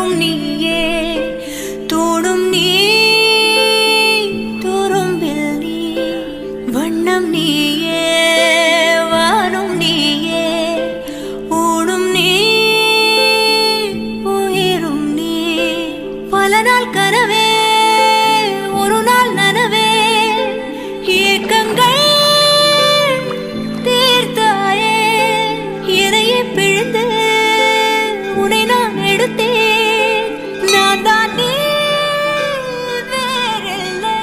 காற்றும் நீயே தோடும் நீ துரும்பில் நீ வண்ணம் நீயே வானும் நீயே ஊடும் நீ உயிரும் நீ பல நாள் கனவே ஒரு நாள் நனவே ஏக்கங்கள் தீர்த்தாயே எதையே பிழிந்து உன்னை நான் எடுத்தேன் நான் தான் நீ வேறில்லை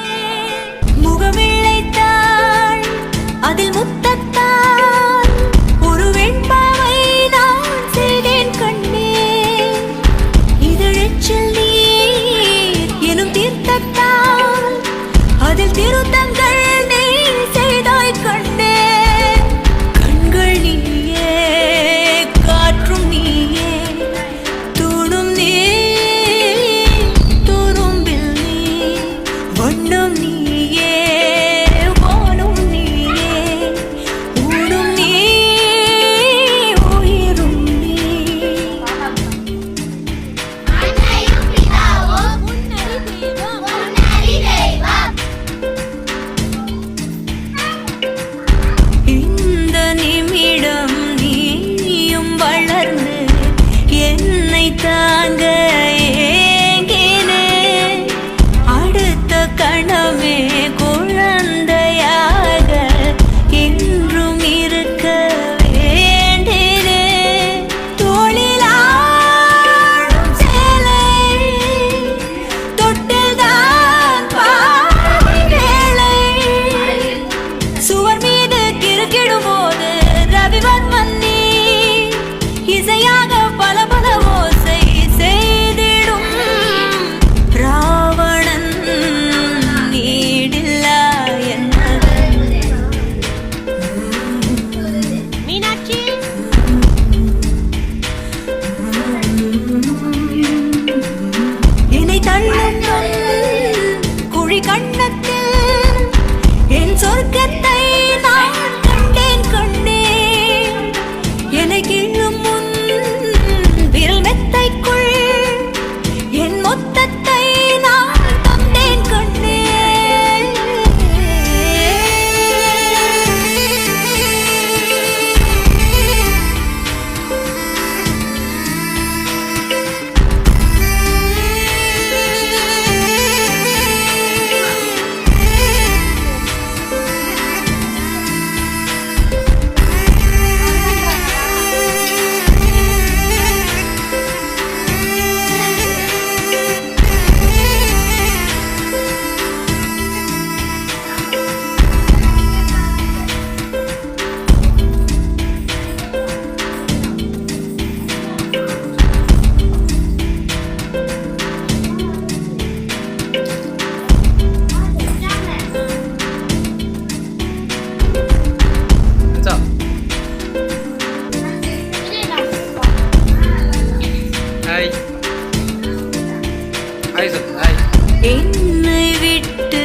முகமிழைத்தாள் அதில் முத்தத்தால் ஒரு வெண்பாவை நான் செய்தேன் கண்ணே இதழச்சில் நீர் எனும் தீர்த்தத்தால் அதில் திருத்தங்கள் நீ செய்தாய் கண்ணே கண்கள் நீயே காற்றும் நீயே தூணும் நீ துரும்பில் நீ வண்ணம் நீயே வானும் நீயே ஊடும் நீ உயிரும் நீ அன்னையும் பிதாவும் முன்னறி தெய்வம் இந்த நிமிடம் நீயும் வளர்ந்து என்னை தாங்க ஏங்கினே அடுத்த கணமே குழந்தையாக என்றும் இருக்க வேண்டினே தோளிலாடும் சேலை தொட்டில்தான் பாதி வேளை சுவர் மீது கிறுக்கிடும் போது ரவிவர்மன் நீ இசையாக பல பல ஓசை செய்திடும் ராவணன் நீடில்லா என்னவன் மீனாட்சி என்னை தள்ளும் குழி கண்ணத்தில் என் சொர்க்கத்தை நான் கண்டேன் கண்ணே என்னை கிள்ளும் முன் விரல் மெத்தைக்குள் என் மொத்தத்தை நான் தந்தேன் கண்ணே Hai. Hai sir, hai. என்னை விட்டு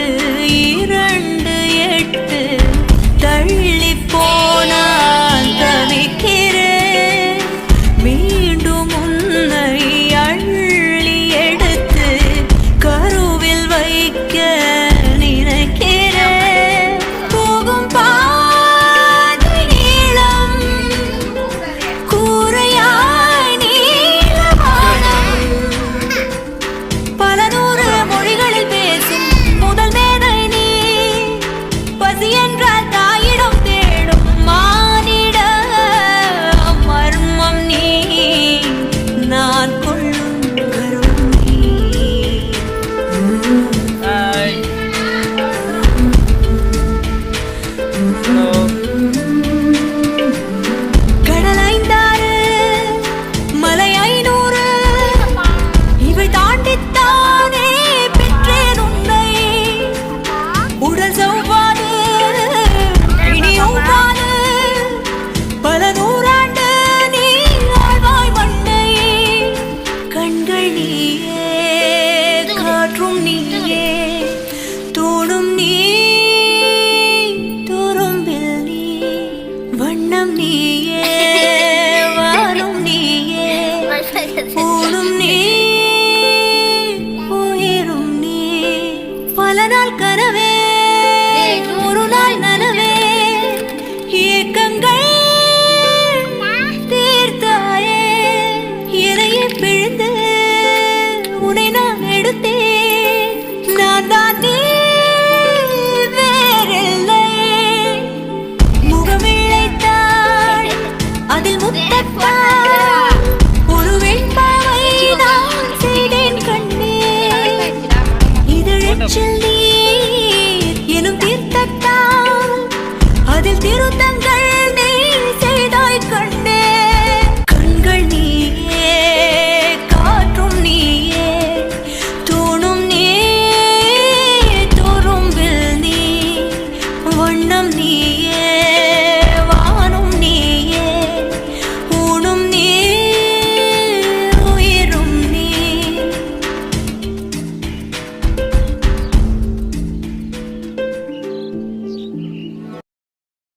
2 தள்ளி போனால் தவிக்கிறேன் மீண்டும் உன்னை அள்ளி எடுத்து கருவில் வைக்க நினைக்கிறேன் போகும் பாதை நீளம் கூரையாய் நீளவானம் பல நூறு மொழிகளில் பேசும் முதல் மேதை நீ பசி என்றால் தாயிடம் தேடும் மானிட மர்மம் நீ நான் கொள்ளும் கருண் நீ Hai. Hello. கடல் 5 மலை 500 இவை தாண்டித்தானே பெற்றேன் உன்னை உடல் சௌவாது இனியும் வாது பல நூறாண்டு நீ ஆழ்வாய் மண்ணை கண்கள் நீயே காற்றும் நீயே தோடும் நீ துரும்பில் நீ வண்ணம் நீயே